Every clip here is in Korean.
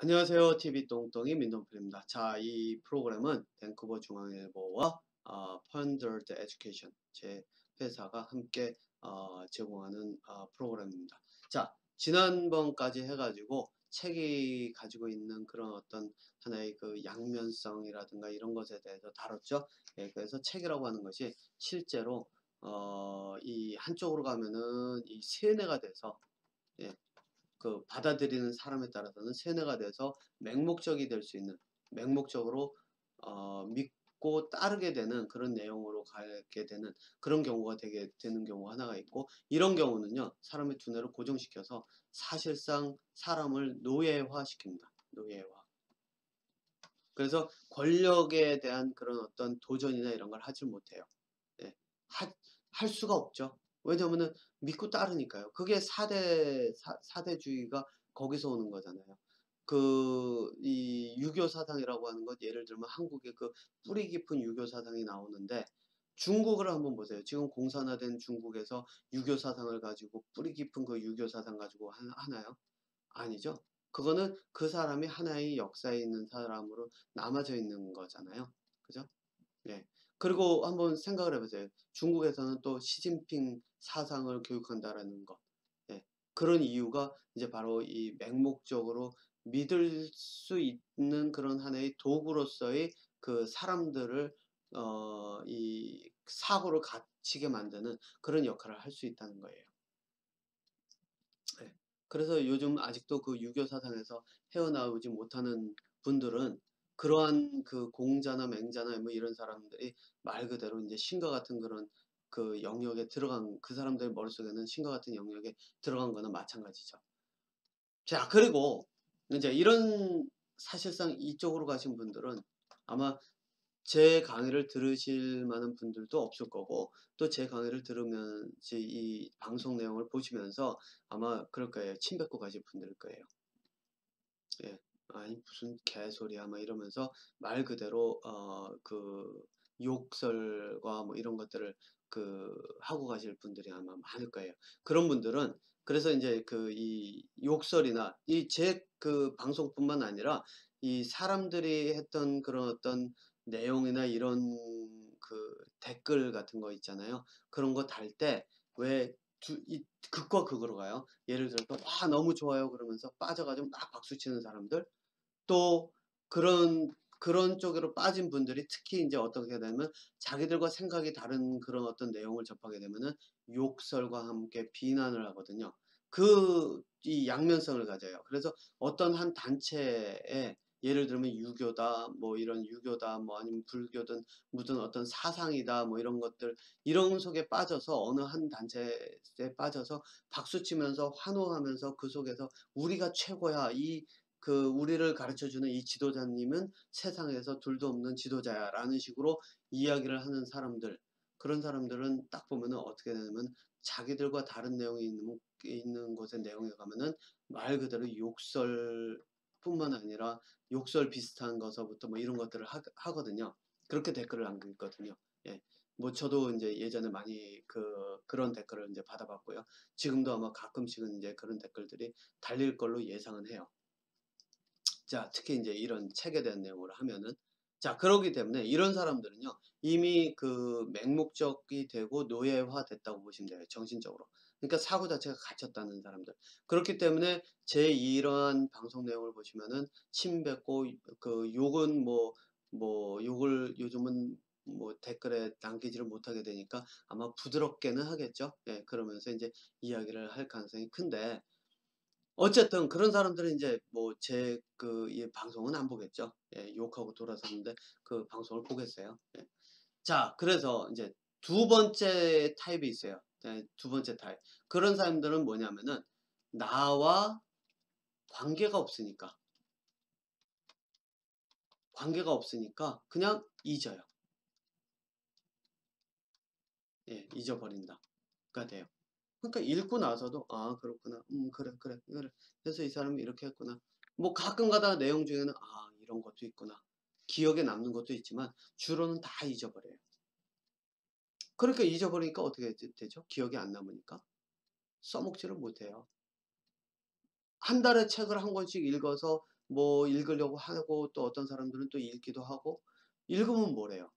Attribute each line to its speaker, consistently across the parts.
Speaker 1: 안녕하세요. TV 똥똥이 민동필입니다. 자, 이 프로그램은 밴쿠버 중앙일보와 펀더드 에듀케이션 제 회사가 함께 제공하는 프로그램입니다. 자, 지난번까지 해가지고 책이 가지고 있는 그런 어떤 하나의 그 양면성이라든가 이런 것에 대해서 다뤘죠. 예, 그래서 책이라고 하는 것이 실제로 이 한쪽으로 가면은 이 세뇌가 돼서, 예, 그 받아들이는 사람에 따라서는 세뇌가 돼서 맹목적이 될 수 있는, 맹목적으로 믿고 따르게 되는 그런 내용으로 가게 되는 그런 경우가 되게 되는 경우가 하나가 있고, 이런 경우는요 사람의 두뇌를 고정시켜서 사실상 사람을 노예화 시킵니다. 노예화. 그래서 권력에 대한 그런 어떤 도전이나 이런 걸 하질 못해요. 예. 할 수가 없죠. 왜냐면은 믿고 따르니까요. 그게 사대주의가 거기서 오는 거잖아요. 이 유교 사상이라고 하는 것, 예를 들면 한국의 그 뿌리 깊은 유교 사상이 나오는데, 중국을 한번 보세요. 지금 공산화된 중국에서 유교 사상을 가지고 뿌리 깊은 그 유교 사상 가지고 하나요? 아니죠. 그거는 그 사람이 하나의 역사에 있는 사람으로 남아져 있는 거잖아요. 그죠? 네. 그리고 한번 생각을 해보세요. 중국에서는 또 시진핑 사상을 교육한다라는 것. 예. 그런 이유가 이제 바로 이 맹목적으로 믿을 수 있는 그런 하나의 도구로서의 그 사람들을 이 사고를 갇히게 만드는 그런 역할을 할 수 있다는 거예요. 예. 그래서 요즘 아직도 그 유교 사상에서 헤어나오지 못하는 분들은 그러한 그 공자나 맹자나 뭐 이런 사람들이 말 그대로 이제 신과 같은 그런 그 영역에 들어간, 그 사람들 머릿속에는 신과 같은 영역에 들어간 거나 마찬가지죠. 자, 그리고 이제 이런, 사실상 이쪽으로 가신 분들은 아마 제 강의를 들으실 만한 분들도 없을 거고, 또 제 강의를 들으면 이 방송 내용을 보시면서 아마 그럴 거예요. 침 뱉고 가실 분들일 거예요. 예. 아니 무슨 개소리야 막 이러면서 말 그대로 그 욕설과 뭐 이런 것들을 그 하고 가실 분들이 아마 많을 거예요. 그런 분들은, 그래서 이제 그 이 욕설이나 이 제 그 방송뿐만 아니라 이 사람들이 했던 그런 어떤 내용이나 이런 그 댓글 같은 거 있잖아요. 그런 거 달 때 왜 이 극과 극으로 가요. 예를 들어서 와 너무 좋아요 그러면서 빠져가지고 막 박수치는 사람들, 또 그런 쪽으로 빠진 분들이 특히 이제 어떻게 되면 자기들과 생각이 다른 그런 어떤 내용을 접하게 되면은 욕설과 함께 비난을 하거든요. 이 양면성을 가져요. 그래서 어떤 한 단체에, 예를 들면 유교다 뭐 이런 유교다 뭐 아니면 불교든 무슨 어떤 사상이다 뭐 이런 것들, 이런 속에 빠져서 어느 한 단체에 빠져서 박수치면서 환호하면서 그 속에서 우리가 최고야, 우리를 가르쳐주는 이 지도자님은 세상에서 둘도 없는 지도자야라는 식으로 이야기를 하는 사람들, 그런 사람들은 딱 보면은 어떻게 되냐면 자기들과 다른 내용이 있는 곳의 내용에 가면은 말 그대로 욕설뿐만 아니라 욕설 비슷한 것서부터 뭐 이런 것들을 하거든요. 그렇게 댓글을 남기거든요. 예. 뭐 저도 이제 예전에 많이 그런 댓글을 이제 받아봤고요. 지금도 아마 가끔씩은 이제 그런 댓글들이 달릴 걸로 예상은 해요. 자, 특히 이제 이런 책에 대한 내용으로 하면은, 자, 그러기 때문에 이런 사람들은요 이미 그 맹목적이 되고 노예화 됐다고 보시면 돼요. 정신적으로. 그러니까 사고 자체가 갇혔다는 사람들. 그렇기 때문에 제 이러한 방송 내용을 보시면은 침 뱉고 그 욕은 뭐 욕을 요즘은 뭐 댓글에 남기지를 못하게 되니까 아마 부드럽게는 하겠죠. 예, 그러면서 이제 이야기를 할 가능성이 큰데, 어쨌든 그런 사람들은 이제 뭐 제 이 방송은 안 보겠죠. 예, 욕하고 돌아서는데 그 방송을 보겠어요. 예. 자, 그래서 이제 두 번째 타입이 있어요. 네, 두 번째 타입. 그런 사람들은 뭐냐면은 나와 관계가 없으니까, 그냥 잊어요. 예, 잊어버린다가 돼요. 그러니까 읽고 나서도 아 그렇구나. 그래 그래 그래. 그래서 이 사람이 이렇게 했구나. 뭐 가끔 가다가 내용 중에는 아 이런 것도 있구나. 기억에 남는 것도 있지만 주로는 다 잊어버려요. 그러니까 잊어버리니까 어떻게 되죠? 기억이 안 남으니까 써먹지를 못해요. 한 달에 책을 한 권씩 읽어서 뭐 읽으려고 하고 또 어떤 사람들은 또 읽기도 하고 읽으면 뭐래요?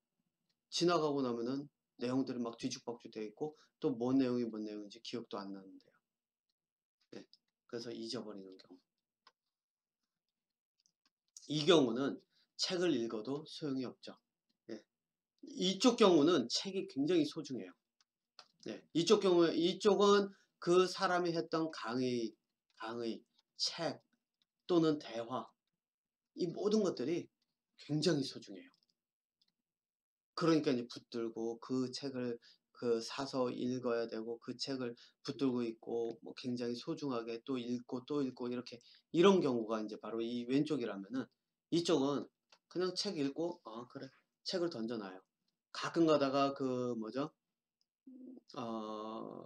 Speaker 1: 지나가고 나면은 내용들이 막 뒤죽박죽 돼 있고 또 뭔 내용이 뭔 내용인지 기억도 안 나는데요. 네. 그래서 잊어버리는 경우. 이 경우는 책을 읽어도 소용이 없죠. 예. 이쪽 경우는 책이 굉장히 소중해요. 네. 이쪽은 그 사람이 했던 강의, 책 또는 대화 이 모든 것들이 굉장히 소중해요. 그러니까 이제 붙들고 그 책을 사서 읽어야 되고 그 책을 붙들고 있고 뭐 굉장히 소중하게 또 읽고 또 읽고 이렇게 이런 경우가 이제 바로 이 왼쪽이라면은 이쪽은 그냥 책 읽고 그래 책을 던져놔요. 가끔 가다가 그 뭐죠? 어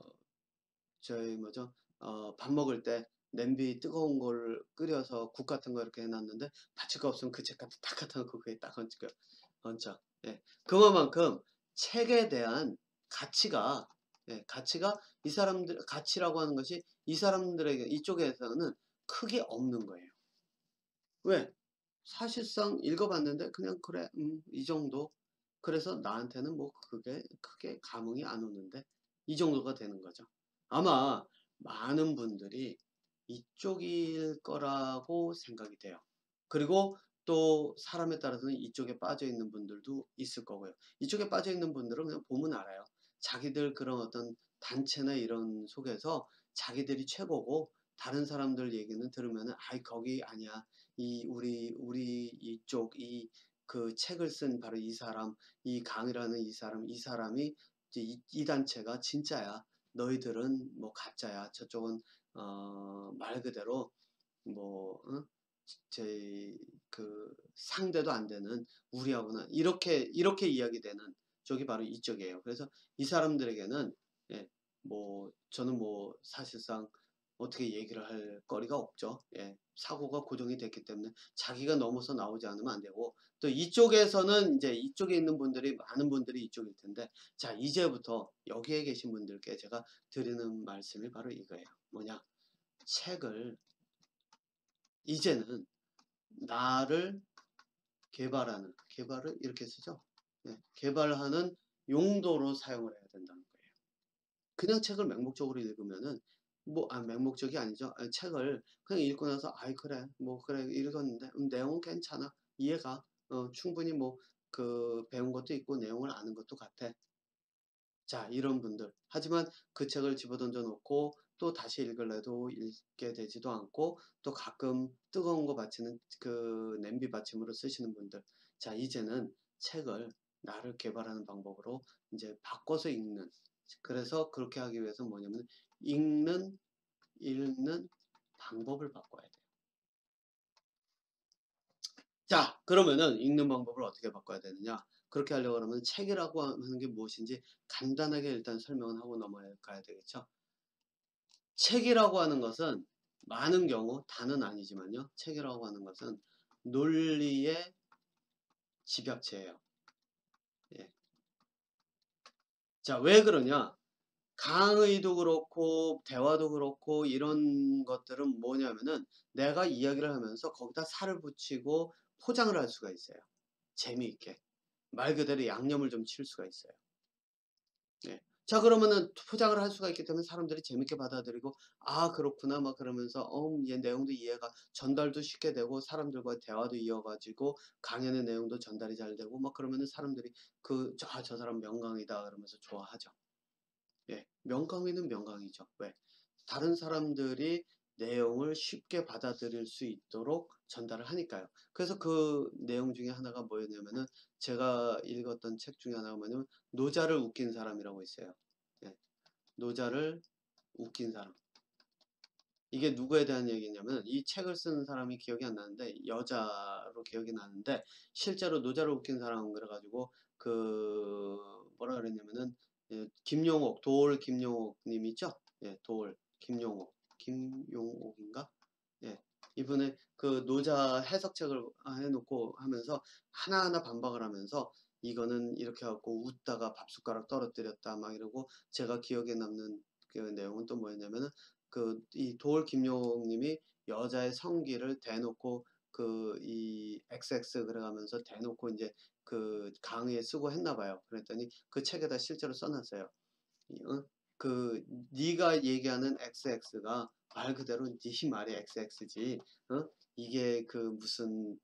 Speaker 1: 저희 뭐죠? 밥 먹을 때 냄비 뜨거운 걸 끓여서 국 같은 거 이렇게 해놨는데 받칠 거 없으면 그 책 갖다 딱 갖다 놓고 그게 딱 얹혀. 예. 그만큼 책에 대한 가치가 가치가 이 사람들 가치라고 하는 것이 이 사람들에게 이쪽에서는 크게 없는 거예요. 왜? 사실상 읽어봤는데 그냥 그래 이 정도. 그래서 나한테는 뭐 그게 크게 감흥이 안 오는데 이 정도가 되는 거죠. 아마 많은 분들이 이쪽일 거라고 생각이 돼요. 그리고 또 사람에 따라서는 이쪽에 빠져 있는 분들도 있을 거고요. 이쪽에 빠져 있는 분들은 그냥 보면 알아요. 자기들 그런 어떤 단체나 이런 속에서 자기들이 최고고 다른 사람들 얘기는 들으면은 아이 거기 아니야. 이 우리 이쪽 그 책을 쓴 바로 이 사람, 이 강이라는 이 사람이 이제 이 단체가 진짜야. 너희들은 뭐 가짜야. 저쪽은 말 그대로 뭐 제 그 상대도 안 되는 우리하고는 이렇게 이야기되는 쪽이 바로 이쪽이에요. 그래서 이 사람들에게는 예, 뭐 저는 뭐 사실상 어떻게 얘기를 할 거리가 없죠. 예, 사고가 고정이 됐기 때문에 자기가 넘어서 나오지 않으면 안 되고 또 이쪽에서는 이제 이쪽에 있는 분들이 많은 분들이 이쪽일 텐데 자 이제부터 여기에 계신 분들께 제가 드리는 말씀이 바로 이거예요. 뭐냐? 책을 이제는 나를 개발을 이렇게 쓰죠. 네, 개발하는 용도로 사용을 해야 된다는 거예요. 그냥 책을 맹목적으로 읽으면은 맹목적이 아니죠. 책을 그냥 읽고 나서 아이 그래 뭐 그래 읽었는데 내용은 괜찮아 이해가 충분히 뭐 그 배운 것도 있고 내용을 아는 것도 같아. 자, 이런 분들. 하지만 그 책을 집어던져 놓고 또 다시 읽으려도 읽게 되지도 않고 또 가끔 뜨거운 거 받치는 그 냄비 받침으로 쓰시는 분들. 자, 이제는 책을 나를 개발하는 방법으로 이제 바꿔서 읽는. 그래서 그렇게 하기 위해서 뭐냐면 읽는 방법을 바꿔야 돼요. 자, 그러면은 읽는 방법을 어떻게 바꿔야 되느냐? 그렇게 하려고 하면 책이라고 하는 게 무엇인지 간단하게 일단 설명을 하고 넘어가야 되겠죠. 책이라고 하는 것은 많은 경우 다는 아니지만요. 책이라고 하는 것은 논리의 집약체예요. 예. 자, 왜 그러냐? 강의도 그렇고 대화도 그렇고 이런 것들은 뭐냐면은 내가 이야기를 하면서 거기다 살을 붙이고 포장을 할 수가 있어요. 재미있게. 말 그대로 양념을 좀 칠 수가 있어요. 네. 자 그러면은 포장을 할 수가 있기 때문에 사람들이 재밌게 받아들이고 '아 그렇구나.' 막 그러면서 얘 내용도 이해가 전달도 쉽게 되고 사람들과의 대화도 이어 가지고 강연의 내용도 전달이 잘 되고 막 그러면은 사람들이 저 사람 명강이다.' 그러면서 좋아하죠. 예. 명강의는 명강이죠. 왜? 다른 사람들이 내용을 쉽게 받아들일 수 있도록 전달을 하니까요. 그래서 그 내용 중에 하나가 뭐였냐면은 제가 읽었던 책 중에 하나가 뭐냐면 노자를 웃긴 사람이라고 있어요. 예. 노자를 웃긴 사람. 이게 누구에 대한 얘기냐면 이 책을 쓴 사람이 기억이 안 나는데 여자로 기억이 나는데 실제로 노자를 웃긴 사람은 그래가지고 그 뭐라 그랬냐면은 김용옥 도올 김용옥 님 있죠? 예, 도올 김용옥인가? 예, 이분의 그 노자 해석책을 해놓고 하면서 하나하나 반박을 하면서 이거는 이렇게 하고 웃다가 밥숟가락 떨어뜨렸다 막 이러고 제가 기억에 남는 그 내용은 또 뭐였냐면은 이 도올 김용옥 님이 여자의 성기를 대놓고 이 XX 그래가면서 대놓고 이제 그 강의에 쓰고 했나 봐요. 그랬더니 그 책에다 실제로 써놨어요. 어? 네가 얘기하는 XX가 말 그대로 네 말이 XX지. 이게 그 무슨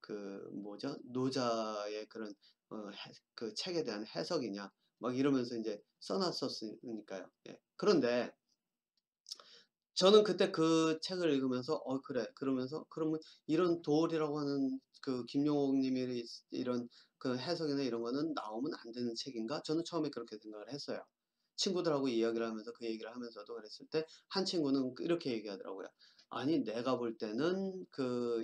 Speaker 1: 그 뭐죠? 노자의 그런 그 책에 대한 해석이냐? 막 이러면서 이제 써놨었으니까요. 예. 그런데 저는 그때 그 책을 읽으면서 그래 그러면서 그러면 이런 도올이라고 하는 그 김용옥 님의 이런 그 해석이나 이런 거는 나오면 안 되는 책인가? 저는 처음에 그렇게 생각을 했어요. 친구들하고 이야기를 하면서 그 얘기를 하면서도 그랬을 때 한 친구는 이렇게 얘기하더라고요. 아니 내가 볼 때는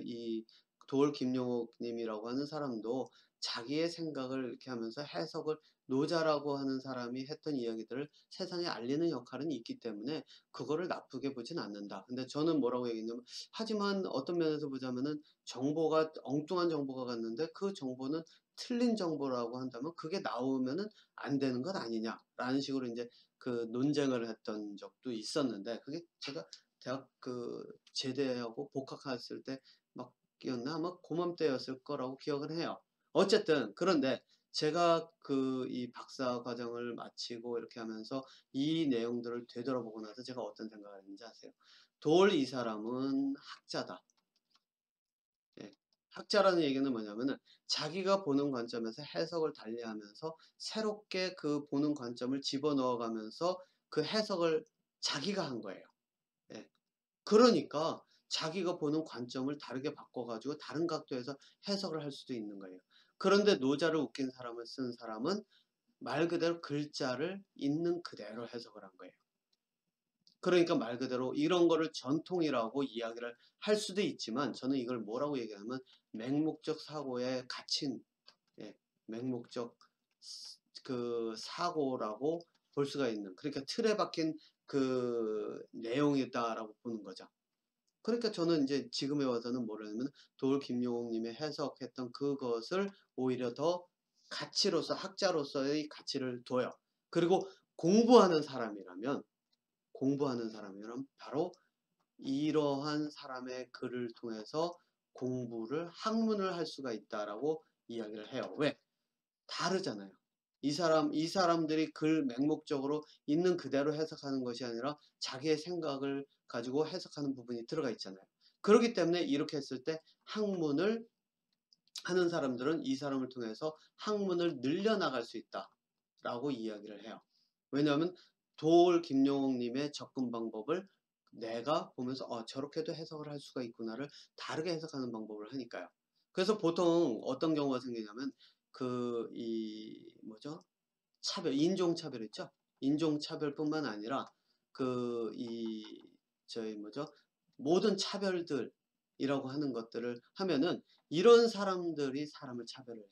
Speaker 1: 이 도올 김용옥 님이라고 하는 사람도 자기의 생각을 이렇게 하면서 해석을 노자라고 하는 사람이 했던 이야기들을 세상에 알리는 역할은 있기 때문에 그거를 나쁘게 보진 않는다. 근데 저는 뭐라고 얘기했냐면 하지만 어떤 면에서 보자면은 정보가 엉뚱한 정보가 갔는데 그 정보는 틀린 정보라고 한다면 그게 나오면은 안 되는 것 아니냐라는 식으로 이제 그 논쟁을 했던 적도 있었는데 그게 제가 대학 제대하고 복학했을 때 막 기억나 아마 고맘때였을 거라고 기억을 해요. 어쨌든 그런데 제가 이 박사 과정을 마치고 이렇게 하면서 이 내용들을 되돌아보고 나서 제가 어떤 생각을 했는지 아세요? 이 사람은 학자다. 예. 학자라는 얘기는 뭐냐면은 자기가 보는 관점에서 해석을 달리하면서 새롭게 그 보는 관점을 집어넣어 가면서 그 해석을 자기가 한 거예요. 예. 그러니까 자기가 보는 관점을 다르게 바꿔가지고 다른 각도에서 해석을 할 수도 있는 거예요. 그런데 노자를 웃긴 사람을 쓴 사람은 말 그대로 글자를 있는 그대로 해석을 한 거예요. 그러니까 말 그대로 이런 거를 전통이라고 이야기를 할 수도 있지만 저는 이걸 뭐라고 얘기하면 맹목적 사고의 갇힌 맹목적 그 사고라고 볼 수가 있는 그러니까 틀에 박힌 그 내용이다라고 보는 거죠. 그러니까 저는 이제 지금에 와서는 뭐라냐면 도올 김용옥님의 해석했던 그것을 오히려 더 가치로서 학자로서의 가치를 둬요. 그리고 공부하는 사람이라면 바로 이러한 사람의 글을 통해서 학문을 할 수가 있다라고 이야기를 해요. 왜? 다르잖아요. 이 사람들이 글 맹목적으로 있는 그대로 해석하는 것이 아니라 자기의 생각을 가지고 해석하는 부분이 들어가 있잖아요. 그렇기 때문에 이렇게 했을 때 학문을 하는 사람들은 이 사람을 통해서 학문을 늘려나갈 수 있다라고 이야기를 해요. 왜냐하면 도올 김용옥님의 접근 방법을 내가 보면서 저렇게도 해석을 할 수가 있구나를 다르게 해석하는 방법을 하니까요. 그래서 보통 어떤 경우가 생기냐면 뭐죠? 인종차별 있죠? 인종차별뿐만 아니라 저희 뭐죠? 모든 차별들이라고 하는 것들을 하면은 이런 사람들이 사람을 차별을 해요.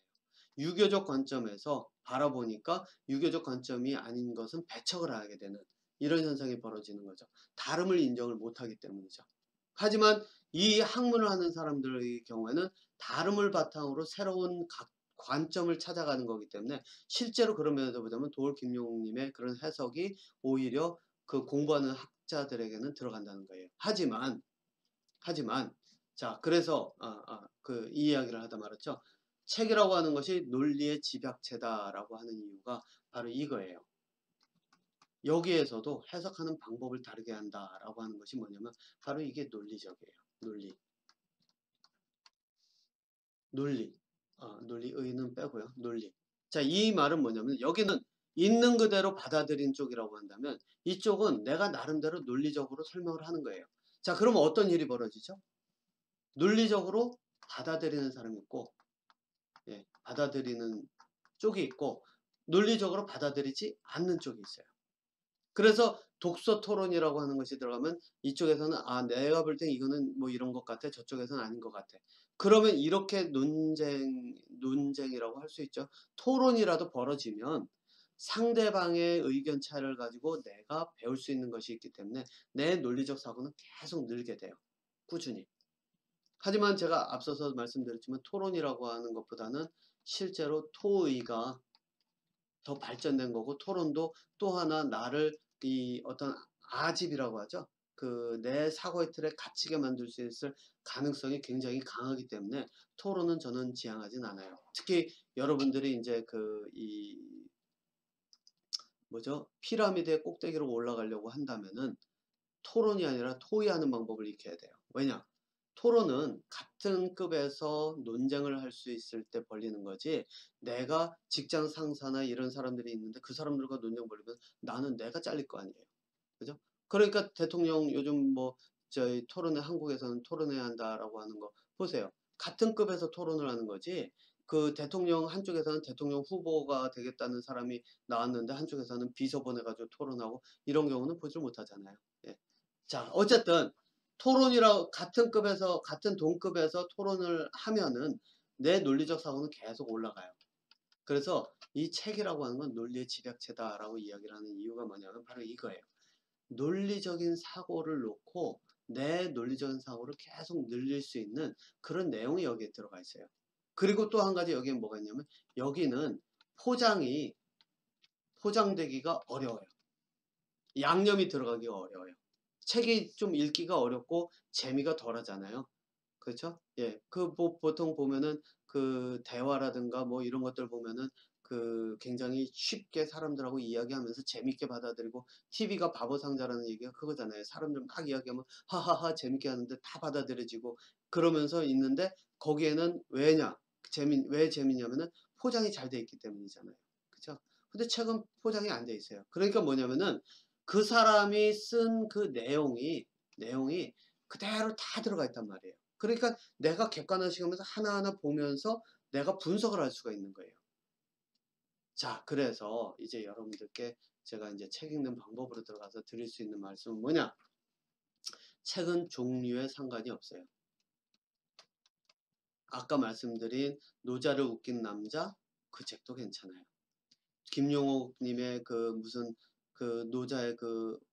Speaker 1: 유교적 관점에서 바라보니까 유교적 관점이 아닌 것은 배척을 하게 되는 이런 현상이 벌어지는 거죠. 다름을 인정을 못하기 때문이죠. 하지만 이 학문을 하는 사람들의 경우에는 다름을 바탕으로 새로운 관점을 찾아가는 거기 때문에 실제로 그런 면에서 보자면 도올 김용옥님의 그런 해석이 오히려 그 공부하는 학자들에게는 들어간다는 거예요. 하지만 자 그래서 이 이야기를 하다 말았죠. 책이라고 하는 것이 논리의 집약체다라고 하는 이유가 바로 이거예요. 여기에서도 해석하는 방법을 다르게 한다라고 하는 것이 뭐냐면 바로 이게 논리적이에요. 논리. 논리의는 빼고요. 논리. 자, 이 말은 뭐냐면 여기는 있는 그대로 받아들인 쪽이라고 한다면 이쪽은 내가 나름대로 논리적으로 설명을 하는 거예요. 자, 그러면 어떤 일이 벌어지죠? 논리적으로 받아들이는 사람이 있고 받아들이는 쪽이 있고 논리적으로 받아들이지 않는 쪽이 있어요. 그래서 독서 토론이라고 하는 것이 들어가면 이쪽에서는 내가 볼 땐 이거는 뭐 이런 것 같아. 저쪽에서는 아닌 것 같아. 그러면 이렇게 논쟁이라고 할 수 있죠. 토론이라도 벌어지면 상대방의 의견 차이를 가지고 내가 배울 수 있는 것이 있기 때문에 내 논리적 사고는 계속 늘게 돼요. 꾸준히. 하지만 제가 앞서서 말씀드렸지만 토론이라고 하는 것보다는 실제로 토의가 더 발전된 거고 토론도 또 하나 나를 어떤 아집이라고 하죠. 내 사고의 틀에 갇히게 만들 수 있을 가능성이 굉장히 강하기 때문에 토론은 저는 지향하진 않아요. 특히 여러분들이 이제 뭐죠? 피라미드의 꼭대기로 올라가려고 한다면은 토론이 아니라 토의하는 방법을 익혀야 돼요. 왜냐? 토론은 같은 급에서 논쟁을 할 수 있을 때 벌리는 거지, 내가 직장 상사나 이런 사람들이 있는데 그 사람들과 논쟁 벌리면 나는 내가 잘릴 거 아니에요. 그죠? 그러니까 대통령 요즘 뭐 저희 토론회, 한국에서는 토론회야 한다라고 하는 거 보세요. 같은 급에서 토론을 하는 거지, 그 대통령 한쪽에서는 대통령 후보가 되겠다는 사람이 나왔는데 한쪽에서는 비서 보내가지고 토론하고 이런 경우는 보질 못하잖아요. 예. 자, 어쨌든 토론이라 같은 급에서 같은 동급에서 토론을 하면은 내 논리적 사고는 계속 올라가요. 그래서 이 책이라고 하는 건 논리의 집약체다라고 이야기를 하는 이유가 뭐냐면 바로 이거예요. 논리적인 사고를 놓고 내 논리적인 사고를 계속 늘릴 수 있는 그런 내용이 여기에 들어가 있어요. 그리고 또 한 가지 여기에 뭐가 있냐면 여기는 포장되기가 어려워요. 양념이 들어가기가 어려워요. 책이 좀 읽기가 어렵고 재미가 덜하잖아요. 그렇죠? 예. 보통 보면은 그 대화라든가 뭐 이런 것들 보면은 굉장히 쉽게 사람들하고 이야기하면서 재밌게 받아들이고, TV가 바보 상자라는 얘기가 그거잖아요. 사람들 막 이야기하면 하하하 재밌게 하는데 다 받아들여지고 그러면서 있는데, 거기에는 왜 재미냐면은 포장이 잘 돼 있기 때문이잖아요. 그렇죠? 근데 책은 포장이 안 돼 있어요. 그러니까 뭐냐면은 그 사람이 쓴 그 내용이 그대로 다 들어가 있단 말이에요. 그러니까 내가 객관화시키면서 하나하나 보면서 내가 분석을 할 수가 있는 거예요. 자, 그래서 이제 여러분들께 제가 이제 책 읽는 방법으로 들어가서 드릴 수 있는 말씀은 뭐냐? 책은 종류에 상관이 없어요. 아까 말씀드린 노자를 웃긴 남자, 그 책도 괜찮아요. 김용옥 님의 노자의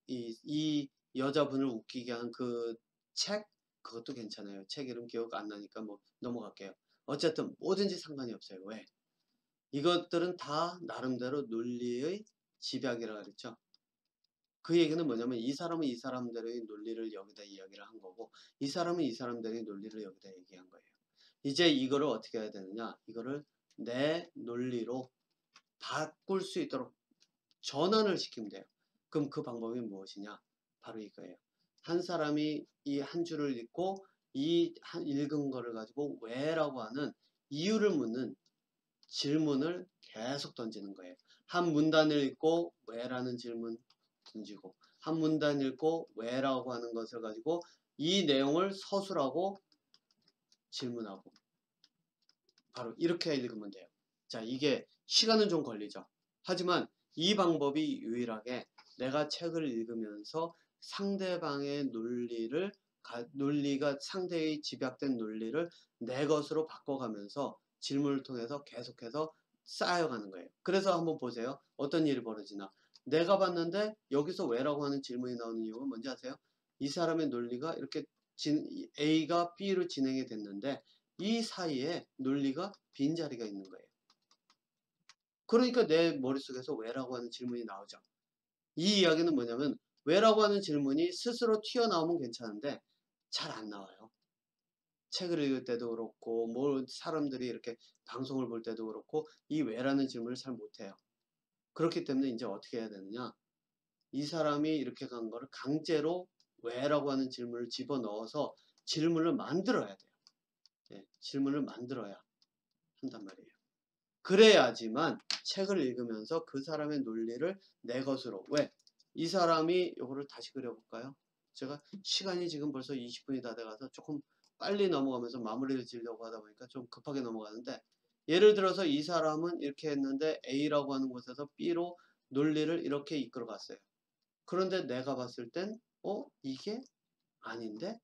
Speaker 1: 이 여자분을 웃기게 한 그 책, 그것도 괜찮아요. 책 이름 기억 안 나니까 뭐 넘어갈게요. 어쨌든 뭐든지 상관이 없어요. 왜? 이것들은 다 나름대로 논리의 집약이라 그랬죠. 그 얘기는 뭐냐면 이 사람은 이 사람들의 논리를 여기다 이야기를 한 거고, 이 사람은 이 사람들의 논리를 여기다 얘기한 거예요. 이제 이거를 어떻게 해야 되느냐? 이거를 내 논리로 바꿀 수 있도록 전환을 시키면 돼요. 그럼 그 방법이 무엇이냐? 바로 이거예요. 한 사람이 이 한 줄을 읽고 읽은 거를 가지고 왜라고 하는 이유를 묻는 질문을 계속 던지는 거예요. 한 문단을 읽고 왜라는 질문 던지고, 한 문단 읽고 왜라고 하는 것을 가지고 이 내용을 서술하고 질문하고, 바로 이렇게 읽으면 돼요. 자, 이게 시간은 좀 걸리죠. 하지만 이 방법이 유일하게 내가 책을 읽으면서 상대방의 논리가 상대의 집약된 논리를 내 것으로 바꿔가면서 질문을 통해서 계속해서 쌓여가는 거예요. 그래서 한번 보세요. 어떤 일이 벌어지나. 내가 봤는데 여기서 왜라고 하는 질문이 나오는 이유가 뭔지 아세요? 이 사람의 논리가 이렇게 A가 B로 진행이 됐는데 이 사이에 논리가 빈자리가 있는 거예요. 그러니까 내 머릿속에서 왜라고 하는 질문이 나오죠. 이 이야기는 뭐냐면 왜라고 하는 질문이 스스로 튀어나오면 괜찮은데 잘 안 나와요. 책을 읽을 때도 그렇고 사람들이 이렇게 방송을 볼 때도 그렇고 이 왜라는 질문을 잘 못해요. 그렇기 때문에 이제 어떻게 해야 되느냐, 이 사람이 이렇게 간 거를 강제로 왜라고 하는 질문을 집어넣어서 질문을 만들어야 돼요. 예, 질문을 만들어야 한단 말이에요. 그래야지만 책을 읽으면서 그 사람의 논리를 내 것으로, 왜? 이 사람이 요거를 다시 그려볼까요? 제가 시간이 지금 벌써 20분이 다 돼가서 조금 빨리 넘어가면서 마무리를 지으려고 하다 보니까 좀 급하게 넘어가는데, 예를 들어서 이 사람은 이렇게 했는데 A라고 하는 곳에서 B로 논리를 이렇게 이끌어 갔어요. 그런데 내가 봤을 땐 이게 아닌데?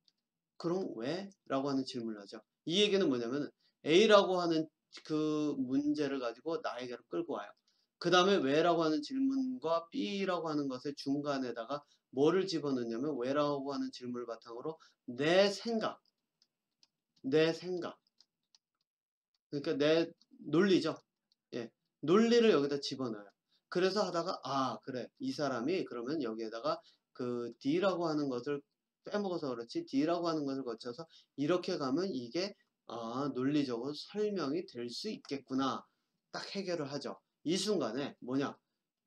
Speaker 1: 그럼 왜? 라고 하는 질문을 하죠. 이 얘기는 뭐냐면 A라고 하는 그 문제를 가지고 나에게로 끌고 와요. 그 다음에 왜라고 하는 질문과 B라고 하는 것의 중간에다가 뭐를 집어넣냐면 왜라고 하는 질문을 바탕으로 내 생각, 그러니까 내 논리죠. 예, 논리를 여기다 집어넣어요. 그래서 하다가 그래, 이 사람이 그러면 여기에다가 그 D라고 하는 것을 빼먹어서 그렇지 D라고 하는 것을 거쳐서 이렇게 가면 이게 논리적으로 설명이 될 수 있겠구나. 딱 해결을 하죠. 이 순간에 뭐냐?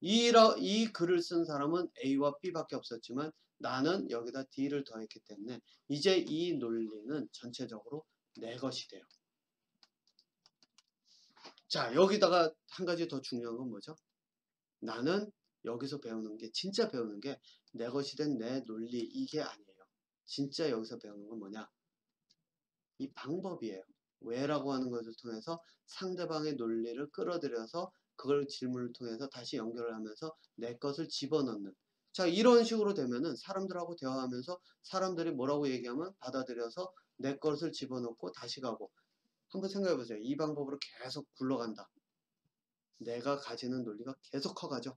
Speaker 1: 이 글을 쓴 사람은 A와 B밖에 없었지만 나는 여기다 D를 더했기 때문에 이제 이 논리는 전체적으로 내 것이 돼요. 자, 여기다가 한 가지 더 중요한 건 뭐죠? 나는 여기서 배우는 게 진짜 배우는 게 내 것이 된 내 논리 이게 아니에요. 진짜 여기서 배우는 건 뭐냐? 이 방법이에요. 왜라고 하는 것을 통해서 상대방의 논리를 끌어들여서 그걸 질문을 통해서 다시 연결을 하면서 내 것을 집어넣는. 자, 이런 식으로 되면은 사람들하고 대화하면서 사람들이 뭐라고 얘기하면 받아들여서 내 것을 집어넣고 다시 가고. 한번 생각해 보세요. 이 방법으로 계속 굴러간다. 내가 가지는 논리가 계속 커가죠.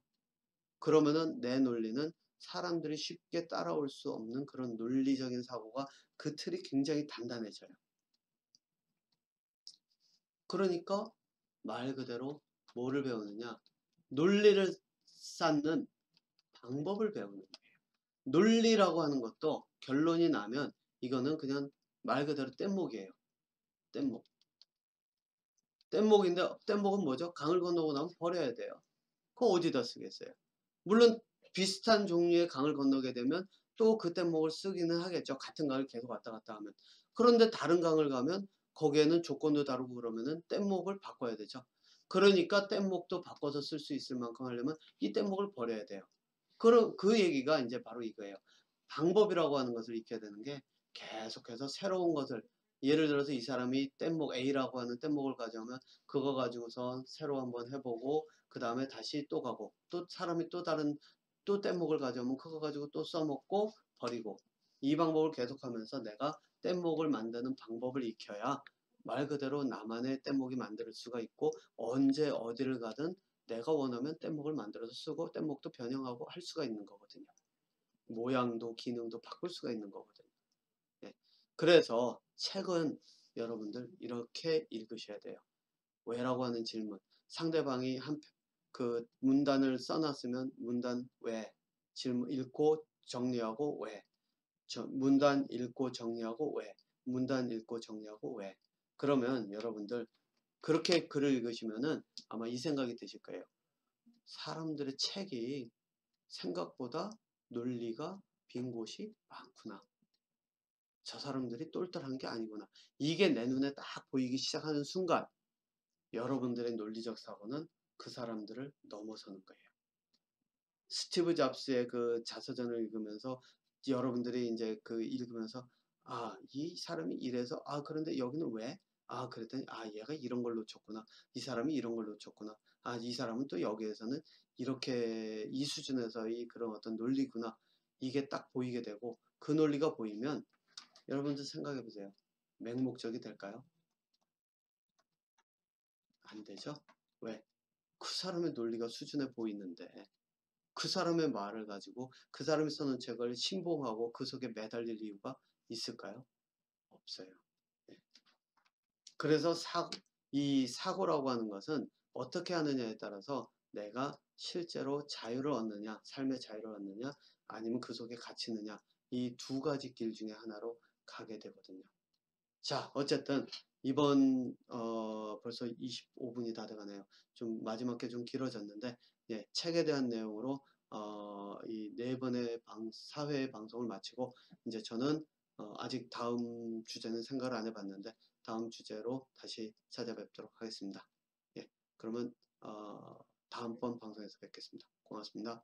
Speaker 1: 그러면은 내 논리는 사람들이 쉽게 따라올 수 없는 그런 논리적인 사고가 그 틀이 굉장히 단단해져요. 그러니까 말 그대로 뭐를 배우느냐? 논리를 쌓는 방법을 배우는 거예요. 논리라고 하는 것도 결론이 나면 이거는 그냥 말 그대로 뗏목이에요. 뗏목. 뗏목인데 뗏목은 뭐죠? 강을 건너고 나면 버려야 돼요. 그거 어디다 쓰겠어요? 물론 비슷한 종류의 강을 건너게 되면 또 그 뗏목을 쓰기는 하겠죠. 같은 강을 계속 왔다 갔다 하면. 그런데 다른 강을 가면 거기에는 조건도 다르고 그러면은 뗏목을 바꿔야 되죠. 그러니까 뗏목도 바꿔서 쓸 수 있을 만큼 하려면 이 뗏목을 버려야 돼요. 그 얘기가 이제 바로 이거예요. 방법이라고 하는 것을 익혀야 되는 게 계속해서 새로운 것을 예를 들어서 이 사람이 뗏목 A라고 하는 뗏목을 가져오면 그거 가지고서 새로 한번 해보고 그 다음에 다시 또 가고 또 사람이 또 다른 또 뗏목을 가져오면 그거 가지고 또 써먹고 버리고 이 방법을 계속하면서 내가 뗏목을 만드는 방법을 익혀야 말 그대로 나만의 뗏목이 만들 수가 있고 언제 어디를 가든 내가 원하면 뗏목을 만들어서 쓰고 뗏목도 변형하고 할 수가 있는 거거든요. 모양도 기능도 바꿀 수가 있는 거거든요. 네. 그래서 책은 여러분들 이렇게 읽으셔야 돼요. 왜라고 하는 질문. 상대방이 그 문단을 써놨으면 문단 왜? 질문 읽고 정리하고 왜? 문단 읽고 정리하고 왜? 문단 읽고 정리하고 왜? 그러면 여러분들 그렇게 글을 읽으시면은 아마 이 생각이 드실 거예요. 사람들의 책이 생각보다 논리가 빈 곳이 많구나. 저 사람들이 똘똘한 게 아니구나. 이게 내 눈에 딱 보이기 시작하는 순간 여러분들의 논리적 사고는 그 사람들을 넘어서는 거예요. 스티브 잡스의 그 자서전을 읽으면서 여러분들이 이제 그 읽으면서 이 사람이 이래서 그런데 여기는 왜? 그랬더니 얘가 이런 걸 놓쳤구나. 이 사람이 이런 걸 놓쳤구나. 이 사람은 또 여기에서는 이렇게 이 수준에서의 그런 어떤 논리구나. 이게 딱 보이게 되고 그 논리가 보이면 여러분들 생각해 보세요. 맹목적이 될까요? 안 되죠? 왜? 그 사람의 논리가 수준에 보이는데 그 사람의 말을 가지고 그 사람이 써놓은 책을 신봉하고 그 속에 매달릴 이유가 있을까요? 없어요. 네. 그래서 이 사고라고 하는 것은 어떻게 하느냐에 따라서 내가 실제로 자유를 얻느냐, 삶의 자유를 얻느냐, 아니면 그 속에 갇히느냐, 이 두 가지 길 중에 하나로 가게 되거든요. 자, 어쨌든 이번 벌써 25분이 다 돼가네요. 좀 마지막 게 좀 길어졌는데 책에 대한 내용으로 이 네 번의 사회 방송을 마치고 이제 저는 아직 다음 주제는 생각을 안 해봤는데 다음 주제로 다시 찾아뵙도록 하겠습니다. 예, 그러면 다음번 방송에서 뵙겠습니다. 고맙습니다.